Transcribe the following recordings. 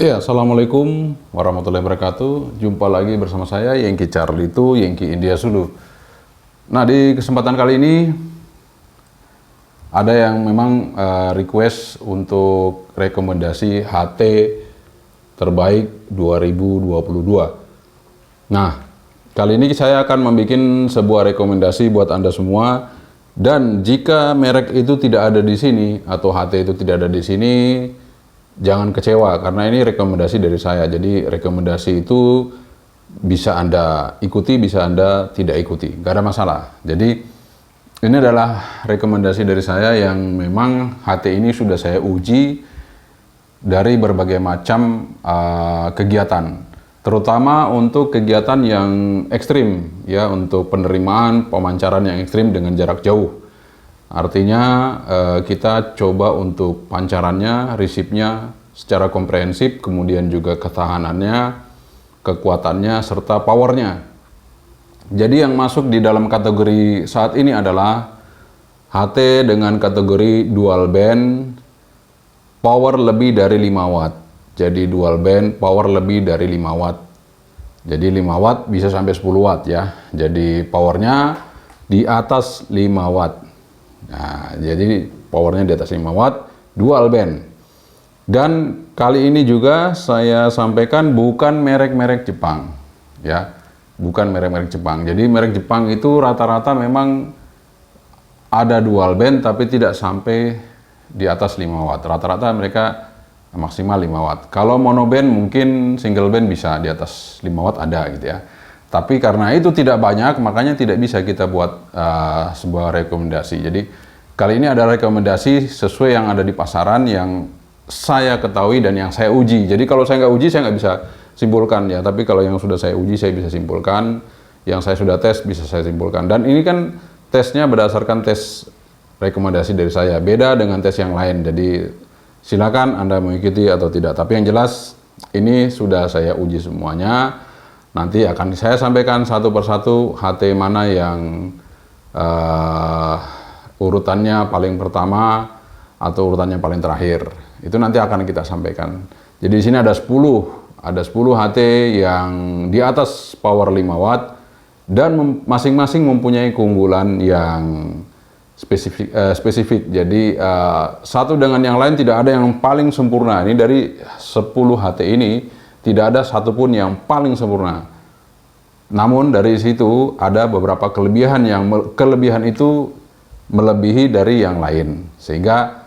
Ya, Assalamualaikum warahmatullahi wabarakatuh. Jumpa lagi bersama saya, Yengki Charlie itu, Yengki India Sulu. Nah, di kesempatan kali ini ada yang memang request untuk rekomendasi HT terbaik 2022. Nah, kali ini saya akan membuat sebuah rekomendasi buat Anda semua. Dan jika merek itu tidak ada di sini atau HT itu tidak ada di sini, jangan kecewa karena ini rekomendasi dari saya. Jadi rekomendasi itu bisa Anda ikuti, bisa Anda tidak ikuti, nggak ada masalah. Jadi ini adalah rekomendasi dari saya yang memang HT ini sudah saya uji dari berbagai macam kegiatan, terutama untuk kegiatan yang ekstrim, ya, untuk penerimaan pemancaran yang ekstrim dengan jarak jauh. Artinya kita coba untuk pancarannya, resipnya secara komprehensif, kemudian juga ketahanannya, kekuatannya, serta powernya. Jadi yang masuk di dalam kategori saat ini adalah HT dengan kategori dual band, power lebih dari 5 watt. Jadi dual band, power lebih dari 5 watt. Jadi 5 watt bisa sampai 10 watt ya. Jadi powernya di atas 5 watt. Nah, jadi powernya di atas 5 watt, dual band. Dan kali ini juga saya sampaikan bukan merek-merek Jepang, ya, bukan merek-merek Jepang. Jadi merek Jepang itu rata-rata memang ada dual band tapi tidak sampai di atas 5 watt. Rata-rata mereka maksimal 5 watt. Kalau mono band mungkin single band bisa di atas 5 watt ada gitu ya. Tapi karena itu tidak banyak, makanya tidak bisa kita buat sebuah rekomendasi. Jadi kali ini ada rekomendasi sesuai yang ada di pasaran, yang saya ketahui dan yang saya uji. Jadi kalau saya nggak uji, saya nggak bisa simpulkan ya. Tapi kalau yang sudah saya uji, saya bisa simpulkan. Yang saya sudah tes, bisa saya simpulkan. Dan ini kan tesnya berdasarkan tes rekomendasi dari saya. Beda dengan tes yang lain. Jadi silakan Anda mengikuti atau tidak. Tapi yang jelas, ini sudah saya uji semuanya. Nanti akan saya sampaikan satu persatu HT mana yang urutannya paling pertama atau urutannya paling terakhir. Itu nanti akan kita sampaikan. Jadi di sini ada 10 HT yang di atas power 5 watt dan masing-masing mempunyai keunggulan yang spesifik. Jadi satu dengan yang lain tidak ada yang paling sempurna. Ini dari 10 HT ini tidak ada satupun yang paling sempurna. Namun dari situ ada beberapa kelebihan yang kelebihan itu melebihi dari yang lain. Sehingga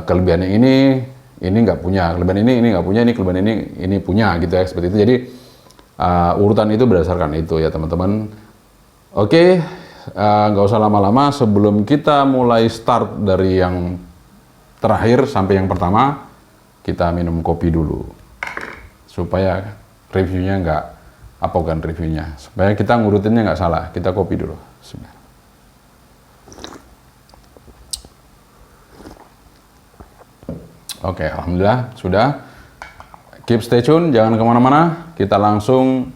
kelebihan ini nggak punya, kelebihan ini nggak punya, ini kelebihan ini punya gitu ya, seperti itu. Jadi urutan itu berdasarkan itu ya teman-teman. Oke, nggak usah lama-lama. Sebelum kita mulai start dari yang terakhir sampai yang pertama, kita minum kopi dulu supaya reviewnya supaya kita ngurutinnya nggak salah. Kita kopi dulu. Oke, alhamdulillah sudah. Keep stay tune, jangan kemana-mana. Kita langsung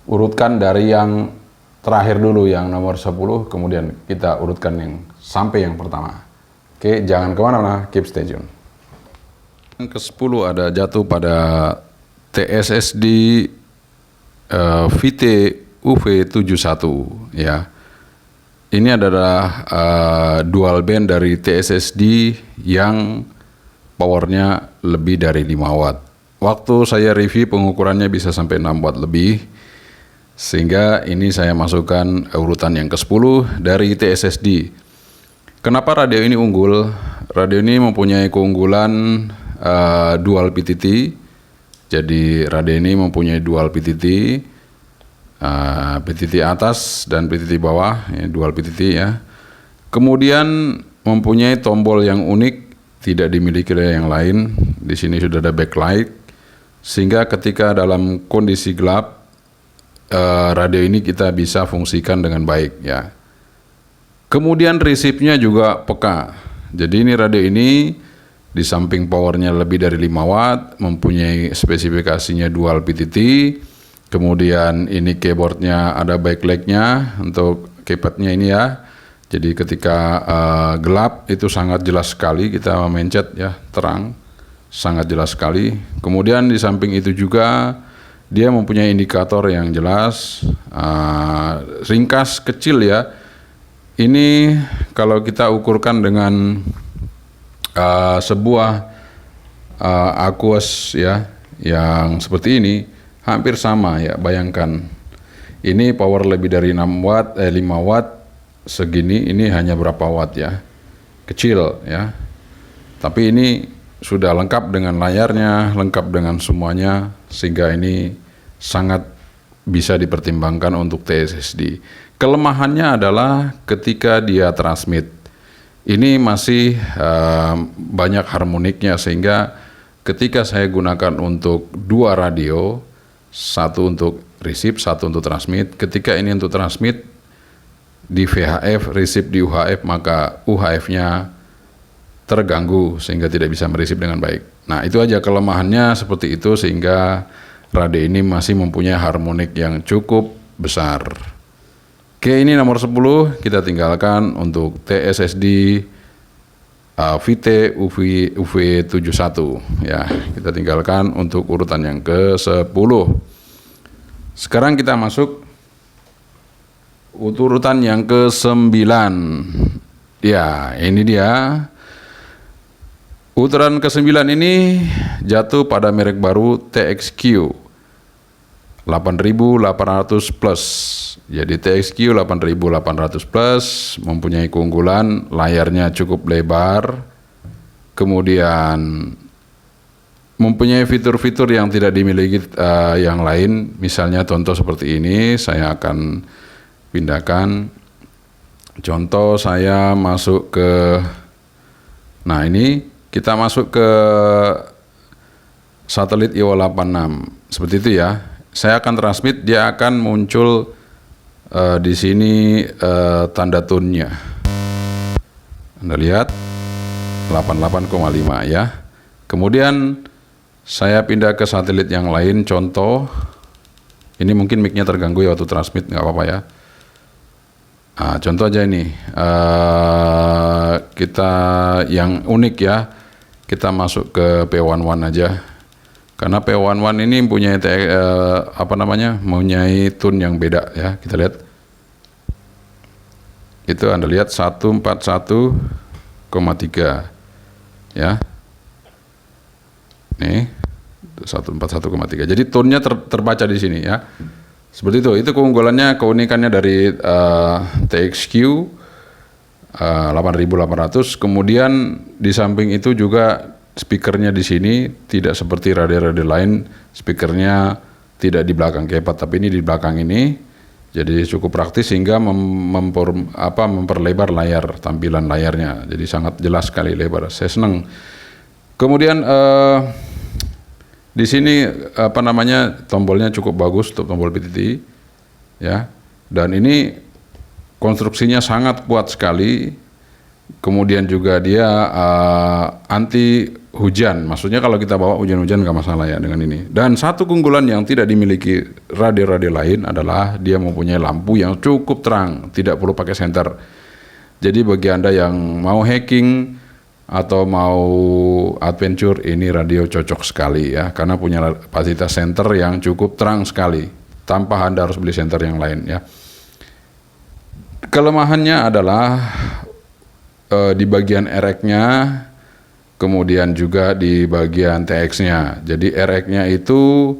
urutkan dari yang terakhir dulu, yang nomor 10, kemudian kita urutkan yang sampai yang pertama. Oke, jangan kemana-mana, keep stay tune. Yang ke-10 ada jatuh pada TSSD VT UV71 ya. Ini adalah dual band dari TSSD yang powernya lebih dari 5 watt. Waktu saya review pengukurannya bisa sampai 6 watt lebih. Sehingga ini saya masukkan urutan yang ke-10 dari TSSD. Kenapa radio ini unggul? Radio ini mempunyai keunggulan dual PTT. Jadi radio ini mempunyai dual PTT, PTT atas dan PTT bawah, ya, dual PTT ya. Kemudian mempunyai tombol yang unik, tidak dimiliki oleh yang lain. Di sini sudah ada backlight, sehingga ketika dalam kondisi gelap, radio ini kita bisa fungsikan dengan baik ya. Kemudian resipnya juga peka. Jadi ini radio ini di samping powernya lebih dari 5 watt, mempunyai spesifikasinya dual PTT. Kemudian ini keyboardnya ada backlightnya untuk keypadnya ini ya. Jadi ketika gelap itu sangat jelas sekali kita memencet ya, terang. sangat jelas sekali. Kemudian di samping itu juga dia mempunyai indikator yang jelas, ringkas, kecil ya. Ini kalau kita ukurkan dengan sebuah Aquos ya, yang seperti ini hampir sama ya. Bayangkan ini power lebih dari 5 watt segini, ini hanya berapa watt ya, kecil ya. Tapi ini sudah lengkap dengan layarnya, lengkap dengan semuanya, sehingga ini sangat bisa dipertimbangkan untuk TSSD. Kelemahannya adalah ketika dia transmit, ini masih banyak harmoniknya, sehingga ketika saya gunakan untuk dua radio, satu untuk receive, satu untuk transmit. Ketika ini untuk transmit di VHF, receive di UHF, maka UHF-nya terganggu sehingga tidak bisa mereceive dengan baik. Nah, itu aja kelemahannya seperti itu, sehingga radio ini masih mempunyai harmonik yang cukup besar. Oke, ini nomor 10 kita tinggalkan untuk TSSD VT UV71 ya. Kita tinggalkan untuk urutan yang ke-10. Sekarang kita masuk urutan yang ke-9. Ya, ini dia. Urutan ke-9 ini jatuh pada merek baru TXQ 8800 plus. Jadi TXQ 8800 plus mempunyai keunggulan layarnya cukup lebar, kemudian mempunyai fitur-fitur yang tidak dimiliki yang lain. Misalnya contoh seperti ini, saya akan pindahkan. Contoh saya masuk ke, nah ini kita masuk ke satelit IO86 seperti itu ya. Saya akan transmit, dia akan muncul di sini tanda tune-nya. Anda lihat 88,5 ya. Kemudian saya pindah ke satelit yang lain. Contoh, ini mungkin mic-nya terganggu ya waktu transmit, nggak apa-apa ya. Nah, contoh aja ini, kita yang unik ya. Kita masuk ke P11 aja. Karena P11 ini mempunyai mempunyai tune yang beda ya. Kita lihat. Itu Anda lihat 141,3 ya. Nih 141,3. Jadi tone-nya terbaca di sini ya. Seperti itu. Itu keunggulannya, keunikannya dari TXQ 8800. Kemudian di samping itu juga speakernya di sini tidak seperti radio-radio lain, speakernya tidak di belakang keypad, tapi ini di belakang ini. Jadi cukup praktis sehingga memperlebar layar, tampilan layarnya. Jadi sangat jelas sekali lebar. Saya senang. Kemudian di sini tombolnya cukup bagus untuk tombol PTT ya. Dan ini konstruksinya sangat kuat sekali. Kemudian juga dia anti hujan, maksudnya kalau kita bawa hujan-hujan nggak masalah ya dengan ini. Dan satu keunggulan yang tidak dimiliki radio-radio lain adalah dia mempunyai lampu yang cukup terang, tidak perlu pakai senter. Jadi bagi Anda yang mau hacking atau mau adventure, ini radio cocok sekali ya, karena punya kapasitas senter yang cukup terang sekali, tanpa Anda harus beli senter yang lain ya. Kelemahannya adalah di bagian RX-nya, kemudian juga di bagian TX-nya. Jadi RX-nya itu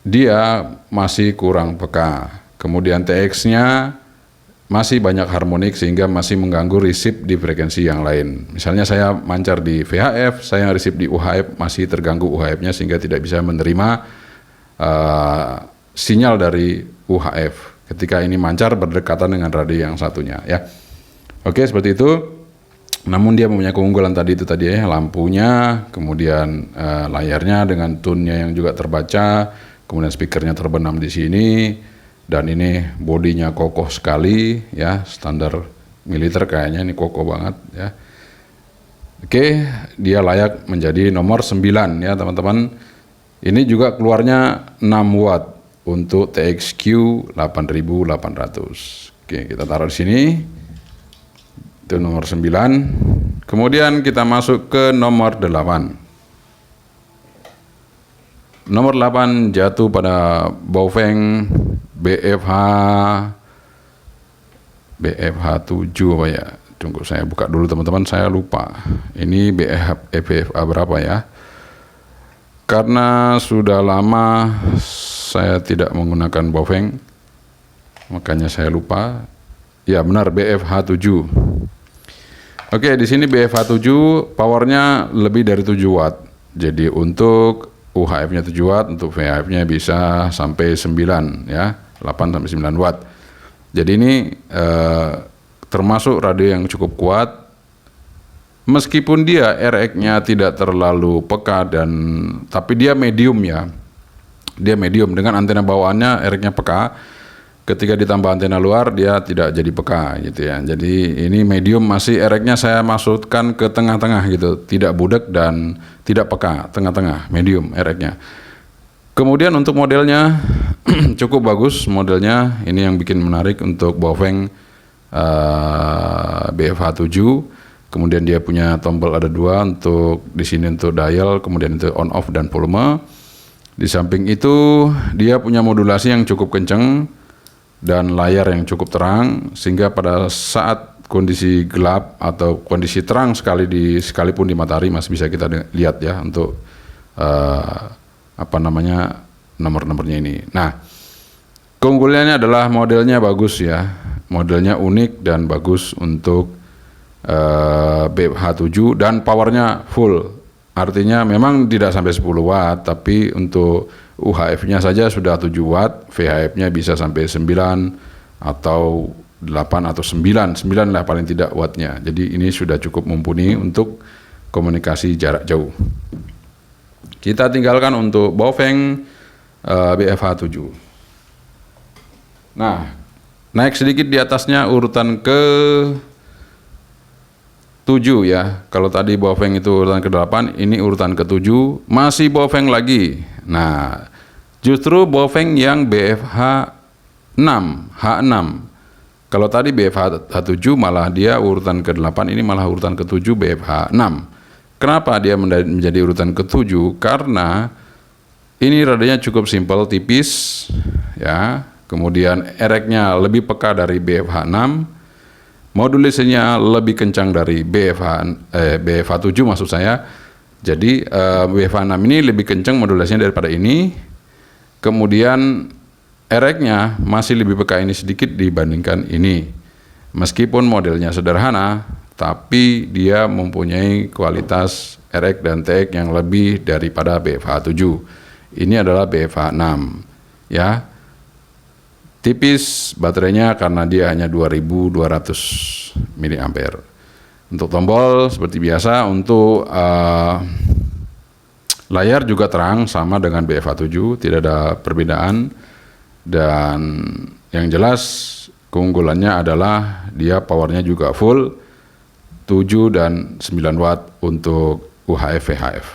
dia masih kurang peka. Kemudian TX-nya masih banyak harmonik sehingga masih mengganggu receive di frekuensi yang lain. Misalnya saya mancar di VHF, saya receive di UHF, masih terganggu UHF-nya sehingga tidak bisa menerima sinyal dari UHF ketika ini mancar berdekatan dengan radio yang satunya ya. Oke, seperti itu. Namun dia mempunyai keunggulan tadi ya, lampunya, kemudian layarnya dengan tune-nya yang juga terbaca, kemudian speakernya terbenam di sini, dan ini bodinya kokoh sekali ya, standar militer kayaknya ini kokoh banget ya. Oke, dia layak menjadi nomor 9 ya teman-teman. Ini juga keluarnya 6 watt untuk TXQ 8800. Oke, kita taruh di sini. Itu nomor 9. Kemudian kita masuk ke nomor 8. Nomor 8 jatuh pada Baofeng BFH 7 apa ya? Tunggu saya buka dulu teman-teman, saya lupa. Ini BFA berapa ya? Karena sudah lama saya tidak menggunakan Baofeng, makanya saya lupa. Ya benar, BFH 7. Oke, di sini BFH 7 powernya lebih dari 7 watt. Jadi untuk UHF-nya 7 watt, untuk VHF-nya bisa sampai 9 ya, 8 sampai 9 watt. Jadi ini termasuk radio yang cukup kuat. Meskipun dia RX-nya tidak terlalu peka tapi dia medium ya. Dia medium dengan antena bawaannya RX-nya peka. Ketika ditambah antena luar dia tidak jadi peka gitu ya. Jadi ini medium, masih RX-nya saya maksudkan ke tengah-tengah gitu, tidak budak dan tidak peka, tengah-tengah, medium RX-nya. Kemudian untuk modelnya cukup bagus modelnya, ini yang bikin menarik untuk Baofeng BFH 7. Kemudian dia punya tombol ada 2 untuk di sini untuk dial, kemudian itu on off dan volume. Di samping itu dia punya modulasi yang cukup kencang dan layar yang cukup terang, sehingga pada saat kondisi gelap atau kondisi terang sekalipun di matahari masih bisa kita lihat ya untuk nomor-nomornya ini. Nah, keunggulannya adalah modelnya bagus ya, modelnya unik dan bagus untuk BFH 7 dan powernya full. Artinya memang tidak sampai 10 watt, tapi untuk UHF-nya saja sudah 7 watt, VHF-nya bisa sampai 9 atau 8 atau 9 lah paling tidak wattnya. Jadi ini sudah cukup mumpuni untuk komunikasi jarak jauh. Kita tinggalkan untuk Baofeng BFH 7. Nah, naik sedikit di atasnya urutan ke 7 ya. Kalau tadi Baofeng itu urutan ke-8, ini urutan ke-7, masih Baofeng lagi. Nah, justru Baofeng yang BFH 6, H6. Kalau tadi BFH 7 malah dia urutan ke-8, ini malah urutan ke-7 BFH 6. Kenapa dia menjadi urutan ke-7? Karena ini radionya cukup simpel, tipis ya. Kemudian RX-nya lebih peka dari BFH 6. Modulasinya lebih kencang dari BFH 7 maksud saya. Jadi BFH 6 ini lebih kencang modulasinya daripada ini. Kemudian RX-nya masih lebih peka ini sedikit dibandingkan ini. Meskipun modelnya sederhana, tapi dia mempunyai kualitas RX dan TX yang lebih daripada BFH 7. Ini adalah BFH 6 ya. Tipis baterainya karena dia hanya 2200 mAh. Untuk tombol seperti biasa, untuk layar juga terang sama dengan BFH 7, tidak ada perbedaan. Dan yang jelas keunggulannya adalah dia powernya juga full 7 dan 9 watt untuk UHF VHF.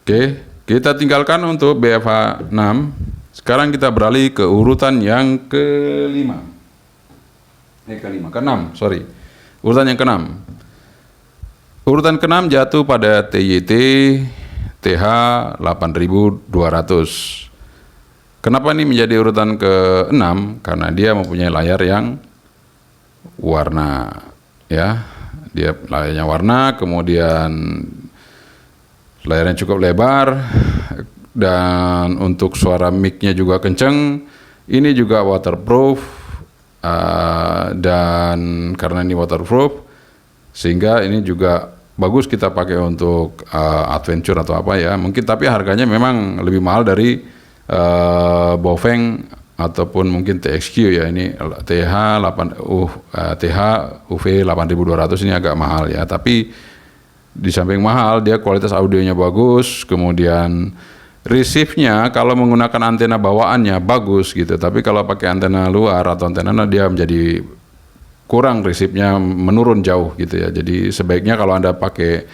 Oke, kita tinggalkan untuk BFH 6. Sekarang kita beralih ke urutan yang ke-6. Urutan yang ke-6. Urutan ke-6 jatuh pada TYT TH 8200. Kenapa ini menjadi urutan ke-6? Karena dia mempunyai layar yang warna ya. Dia layarnya warna, kemudian layarnya cukup lebar, dan untuk suara mic-nya juga kenceng. Ini juga waterproof, dan karena ini waterproof sehingga ini juga bagus kita pakai untuk adventure atau apa ya mungkin, tapi harganya memang lebih mahal dari Baofeng ataupun mungkin TXQ ya. Ini TH UV 8200 ini agak mahal ya, tapi di samping mahal dia kualitas audionya bagus, kemudian receive-nya kalau menggunakan antena bawaannya bagus gitu, tapi kalau pakai antena luar atau antena dia menjadi kurang, receive-nya menurun jauh gitu ya. Jadi sebaiknya kalau Anda pakai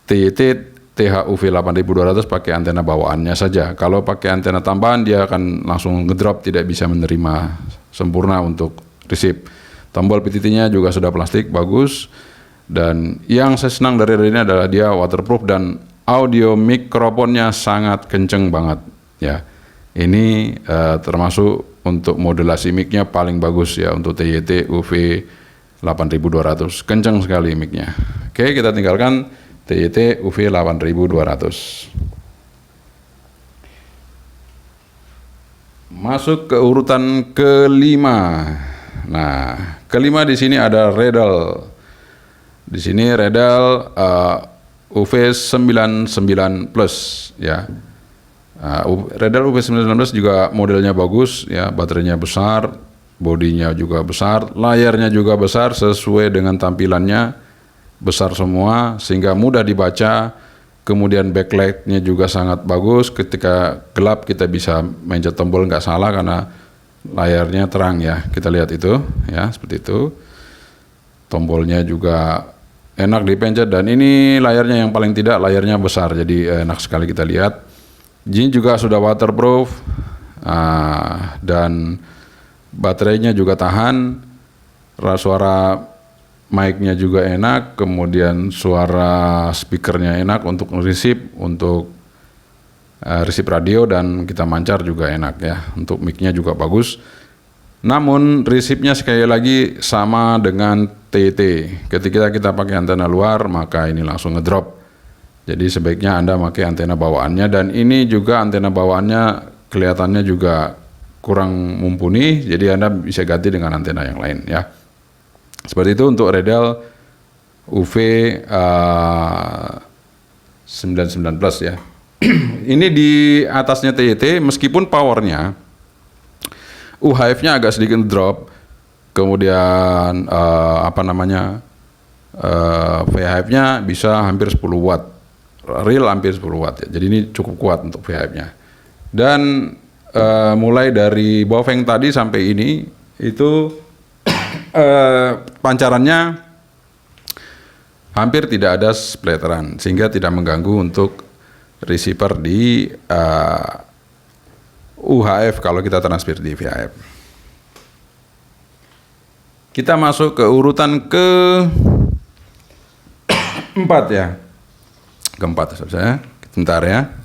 TYT THUV 8200 pakai antena bawaannya saja. Kalau pakai antena tambahan dia akan langsung ngedrop, tidak bisa menerima sempurna untuk receive. Tombol PTT-nya juga sudah plastik, bagus. Dan yang saya senang dari radio ini adalah dia waterproof dan audio mikrofonnya sangat kenceng banget ya. Ini termasuk untuk modulasi mic-nya paling bagus ya untuk TYT UV 8200. Kenceng sekali mic-nya. Oke, kita tinggalkan TYT UV 8200. Masuk ke urutan kelima. Nah, kelima di sini ada Redal. Di sini Redal UV99 Plus ya. Redal UV99 Plus juga modelnya bagus ya, baterainya besar, bodinya juga besar, layarnya juga besar sesuai dengan tampilannya, besar semua sehingga mudah dibaca. Kemudian backlightnya juga sangat bagus, ketika gelap kita bisa mencet tombol nggak salah karena layarnya terang ya. Kita lihat itu ya, seperti itu. Tombolnya juga enak dipencet dan ini layarnya yang paling tidak layarnya besar, jadi enak sekali kita lihat. Ini juga sudah waterproof dan baterainya juga tahan, suara mic-nya juga enak, kemudian suara speakernya enak untuk receive, untuk receive radio dan kita mancar juga enak ya. Untuk mic-nya juga bagus. Namun receive-nya sekali lagi sama dengan TYT. Ketika kita pakai antena luar maka ini langsung ngedrop. Jadi sebaiknya Anda pakai antena bawaannya, dan ini juga antena bawaannya kelihatannya juga kurang mumpuni, jadi Anda bisa ganti dengan antena yang lain ya. Seperti itu untuk Redal UV 99 Plus ya. Ini di atasnya TYT, meskipun powernya UHF-nya agak sedikit drop, kemudian VHF-nya bisa hampir 10 watt, real hampir 10 watt ya. Jadi ini cukup kuat untuk VHF-nya. Dan mulai dari Baofeng tadi sampai ini itu pancarannya hampir tidak ada splateran, sehingga tidak mengganggu untuk receiver di UHF kalau kita transfer di VHF. Kita masuk ke urutan keempat ya. Keempat saya. Sebentar ya.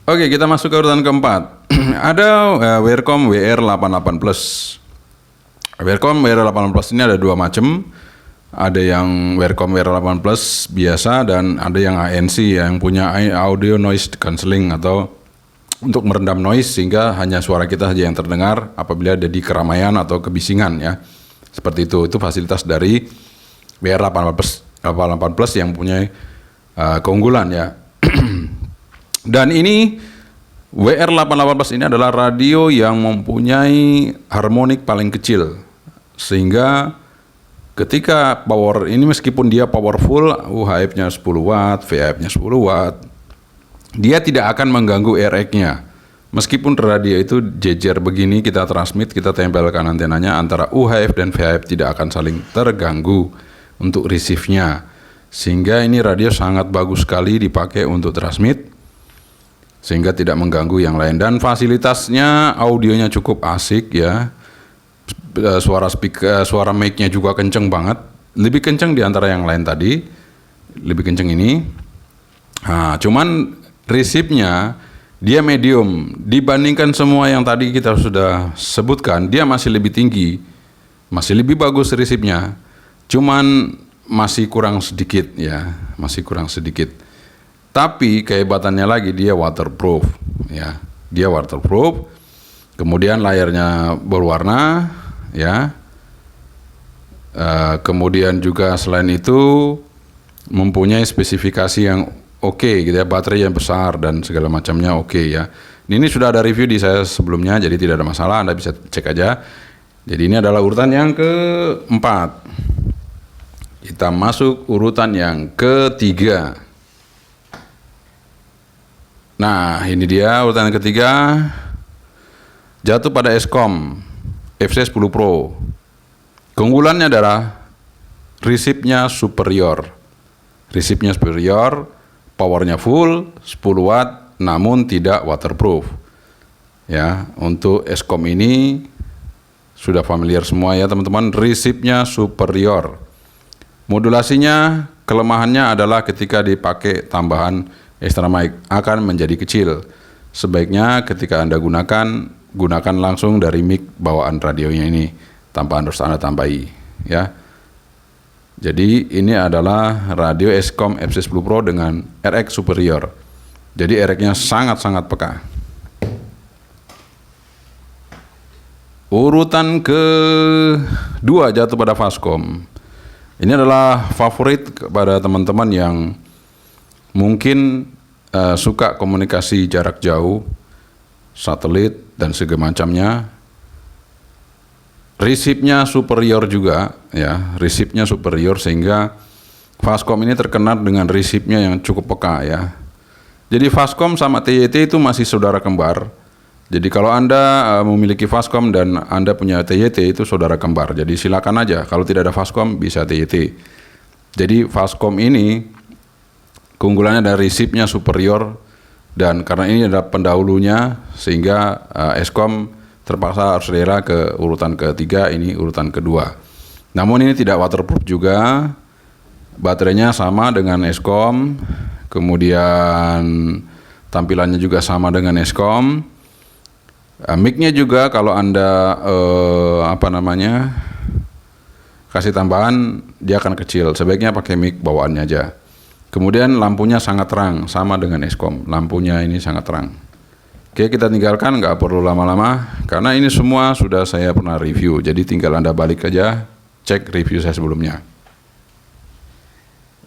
Oke, kita masuk ke urutan keempat. Ada Wearcom WR88 Plus. Wearcom WR88 Plus ini ada dua macam. Ada yang Wearcom WR88 Plus biasa dan ada yang ANC yang punya audio noise cancelling atau untuk meredam noise sehingga hanya suara kita saja yang terdengar apabila ada di keramaian atau kebisingan ya. Seperti itu fasilitas dari WR88 Plus yang punya keunggulan ya. Dan ini WR88 Plus ini adalah radio yang mempunyai harmonik paling kecil, sehingga ketika power ini meskipun dia powerful, UHF-nya 10 watt, VHF-nya 10 watt, dia tidak akan mengganggu RX-nya. Meskipun radio itu jejer begini, kita transmit, kita tempelkan antenanya, antara UHF dan VHF tidak akan saling terganggu untuk receive-nya. Sehingga ini radio sangat bagus sekali dipakai untuk transmit, sehingga tidak mengganggu yang lain. Dan fasilitasnya, audionya cukup asik ya. Suara mic-nya juga kenceng banget, lebih kenceng di antara yang lain tadi, lebih kenceng ini. Nah, cuman receive-nya dia medium dibandingkan semua yang tadi kita sudah sebutkan. Dia masih lebih tinggi, masih lebih bagus receive-nya, cuman masih kurang sedikit ya, masih kurang sedikit. Tapi kehebatannya lagi dia waterproof ya, dia waterproof. Kemudian layarnya berwarna ya. Kemudian juga selain itu mempunyai spesifikasi yang oke gitu ya, baterai yang besar dan segala macamnya oke ya. Ini sudah ada review di saya sebelumnya, jadi tidak ada masalah, Anda bisa cek aja. Jadi ini adalah urutan yang keempat. Kita masuk urutan yang ketiga. Nah, ini dia urutan yang ketiga. Jatuh pada Escom FC10 Pro. Keunggulannya adalah receive-nya superior. Receive-nya superior, powernya full 10 watt, namun tidak waterproof. Ya, untuk Escom ini sudah familiar semua ya teman-teman, receive-nya superior. Modulasinya, kelemahannya adalah ketika dipakai tambahan extra mic akan menjadi kecil. Sebaiknya ketika Anda gunakan langsung dari mic bawaan radionya ini tanpa harus Anda tambahi, ya. Jadi ini adalah radio Eskom FC10 Pro dengan RX superior. Jadi RX-nya sangat-sangat peka. Urutan kedua jatuh pada Fastcom. Ini adalah favorit kepada teman-teman yang mungkin suka komunikasi jarak jauh, satelit dan segala macamnya. Resipnya superior juga, ya, resipnya superior sehingga Fastcom ini terkenal dengan resipnya yang cukup peka, ya. Jadi Fastcom sama TYT itu masih saudara kembar. Jadi kalau Anda memiliki Fastcom dan Anda punya TYT itu saudara kembar. Jadi silakan aja. Kalau tidak ada Fastcom bisa TYT. Jadi Fastcom ini keunggulannya dari resipnya superior dan karena ini adalah pendahulunya sehingga Eskom terpaksa harus rela ke urutan ketiga, ini urutan kedua. Namun ini tidak waterproof juga. Baterainya sama dengan Eskom. Kemudian tampilannya juga sama dengan Eskom. Mic-nya juga kalau Anda kasih tambahan dia akan kecil. Sebaiknya pakai mic bawaannya aja. Kemudian lampunya sangat terang sama dengan Eskom. Lampunya ini sangat terang. Oke, kita tinggalkan, nggak perlu lama-lama karena ini semua sudah saya pernah review. Jadi tinggal Anda balik aja cek review saya sebelumnya.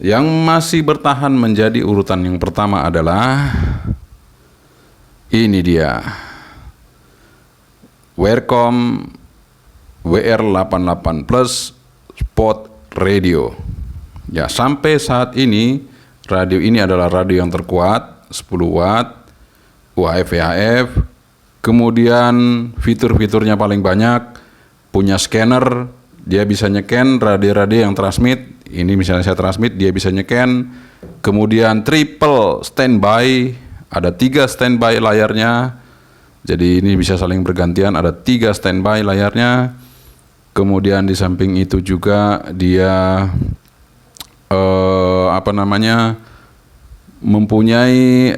Yang masih bertahan menjadi urutan yang pertama adalah ini dia. Welcome WR88 Plus Spot Radio. Ya, sampai saat ini radio ini adalah radio yang terkuat, 10 watt, UHF VHF, kemudian fitur-fiturnya paling banyak, punya scanner, dia bisa nyeken radio-radio yang transmit, ini misalnya saya transmit, dia bisa nyeken, kemudian triple standby, ada 3 standby layarnya, jadi ini bisa saling bergantian, ada 3 standby layarnya, kemudian di samping itu juga dia mempunyai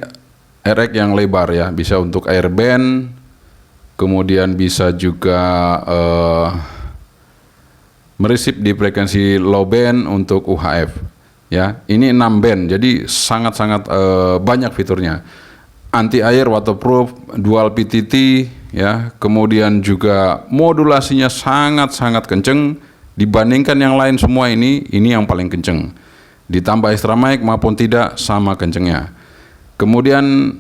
RX yang lebar, ya, bisa untuk airband, kemudian bisa juga meresip di frekuensi low band untuk UHF, ya. Ini 6 band, jadi sangat-sangat banyak fiturnya. Anti air, waterproof, dual PTT, ya. Kemudian juga modulasinya sangat-sangat kenceng dibandingkan yang lain semua ini yang paling kenceng. Ditambah extra mic maupun tidak sama kencengnya. Kemudian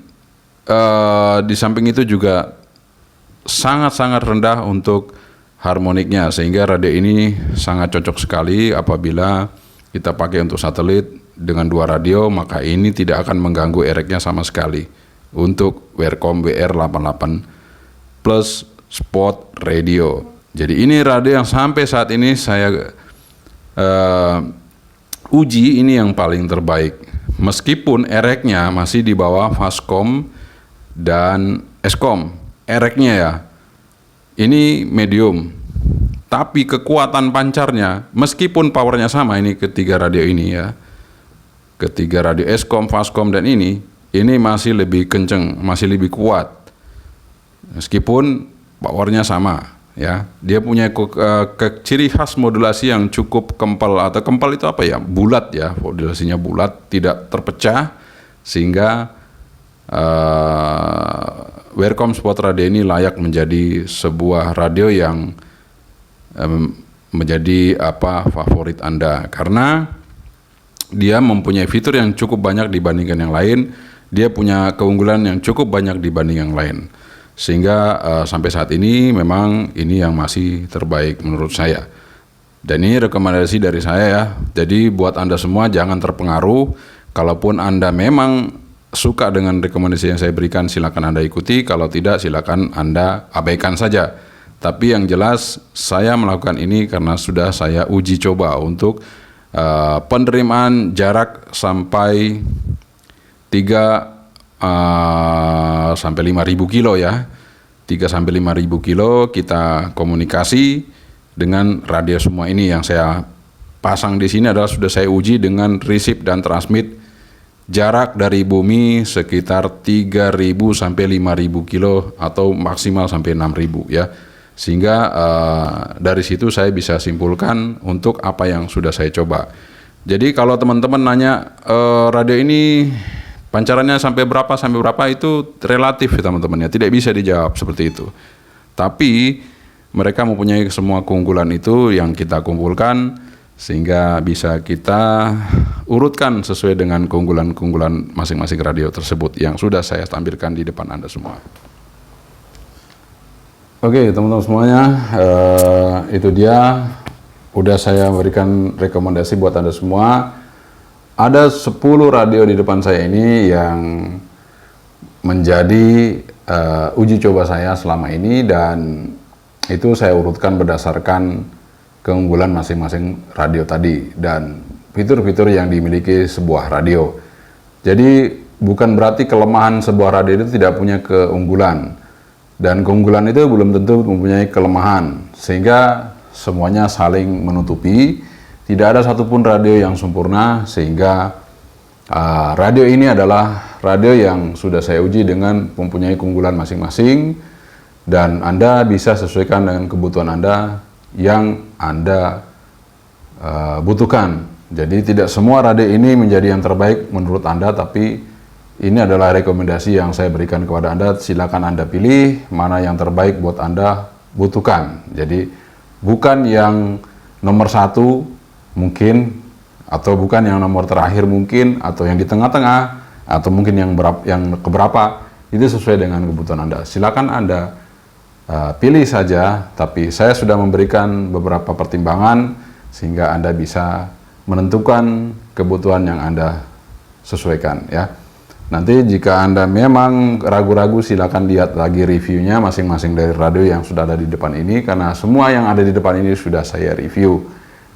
di samping itu juga sangat-sangat rendah untuk harmoniknya sehingga radio ini sangat cocok sekali apabila kita pakai untuk satelit dengan 2 radio, maka ini tidak akan mengganggu RX-nya sama sekali untuk Welcome WR88 Plus Spot Radio. Jadi ini radio yang sampai saat ini saya uji ini yang paling terbaik. Meskipun RX-nya masih di bawah Fastcom dan Eskom, RX-nya ya, ini medium. Tapi kekuatan pancarnya, meskipun powernya sama, ini ketiga radio ini ya, ketiga radio Eskom, Fastcom dan ini masih lebih kenceng, masih lebih kuat. Meskipun powernya sama. Ya, dia punya ciri khas modulasi yang cukup kempal, atau kempal itu apa ya, bulat ya, modulasinya bulat, tidak terpecah, sehingga Welcome Spot Radio ini layak menjadi sebuah radio yang menjadi favorit Anda, karena dia mempunyai fitur yang cukup banyak dibandingkan yang lain, dia punya keunggulan yang cukup banyak dibanding yang lain. Sehingga sampai saat ini memang ini yang masih terbaik menurut saya. Dan ini rekomendasi dari saya ya. Jadi buat Anda semua jangan terpengaruh. Kalaupun Anda memang suka dengan rekomendasi yang saya berikan, silakan Anda ikuti. Kalau tidak, silakan Anda abaikan saja. Tapi yang jelas saya melakukan ini karena sudah saya uji coba untuk penerimaan jarak sampai 3 sampai 5.000 kilo ya, 3 sampai 5.000 kilo kita komunikasi dengan radio semua ini yang saya pasang di sini adalah sudah saya uji dengan receive dan transmit jarak dari bumi sekitar 3.000 sampai 5.000 kilo atau maksimal sampai 6.000 ya. Sehingga dari situ saya bisa simpulkan untuk apa yang sudah saya coba. Jadi kalau teman-teman nanya radio ini pancarannya sampai berapa itu relatif ya teman-teman ya, tidak bisa dijawab seperti itu. Tapi mereka mempunyai semua keunggulan itu yang kita kumpulkan sehingga bisa kita urutkan sesuai dengan keunggulan-keunggulan masing-masing radio tersebut yang sudah saya tampilkan di depan Anda semua. Oke teman-teman semuanya, itu dia udah saya berikan rekomendasi buat Anda semua. Ada 10 radio di depan saya ini yang menjadi uji coba saya selama ini, dan itu saya urutkan berdasarkan keunggulan masing-masing radio tadi dan fitur-fitur yang dimiliki sebuah radio. Jadi bukan berarti kelemahan sebuah radio itu tidak punya keunggulan, dan keunggulan itu belum tentu mempunyai kelemahan, sehingga semuanya saling menutupi. Tidak ada satupun radio yang sempurna, sehingga radio ini adalah radio yang sudah saya uji dengan mempunyai keunggulan masing-masing, dan Anda bisa sesuaikan dengan kebutuhan Anda yang Anda butuhkan. Jadi tidak semua radio ini menjadi yang terbaik menurut Anda, tapi ini adalah rekomendasi yang saya berikan kepada Anda. Silakan Anda pilih mana yang terbaik buat Anda butuhkan. Jadi bukan yang nomor 1 mungkin, atau bukan yang nomor terakhir mungkin, atau yang di tengah-tengah, atau mungkin yang keberapa. Itu sesuai dengan kebutuhan Anda. Silakan Anda pilih saja, tapi saya sudah memberikan beberapa pertimbangan sehingga Anda bisa menentukan kebutuhan yang Anda sesuaikan ya. Nanti jika Anda memang ragu-ragu, silakan lihat lagi reviewnya masing-masing dari radio yang sudah ada di depan ini, karena semua yang ada di depan ini sudah saya review,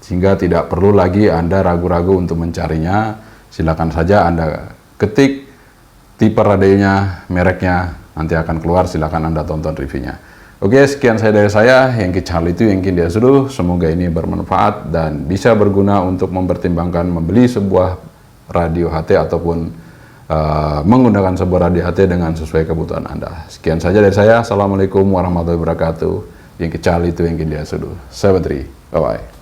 sehingga tidak perlu lagi Anda ragu-ragu untuk mencarinya. Silakan saja Anda ketik tipe radionya, mereknya, nanti akan keluar, silakan Anda tonton reviewnya. Oke, sekian dari saya, Yengki Charlie itu Yengki dia suruh. Semoga ini bermanfaat dan bisa berguna untuk mempertimbangkan membeli sebuah radio HT ataupun menggunakan sebuah radio HT dengan sesuai kebutuhan Anda. Sekian saja dari saya. Assalamualaikum warahmatullahi wabarakatuh. Yengki Charlie itu Yengki dia suruh. Sahabat Ri, bye-bye.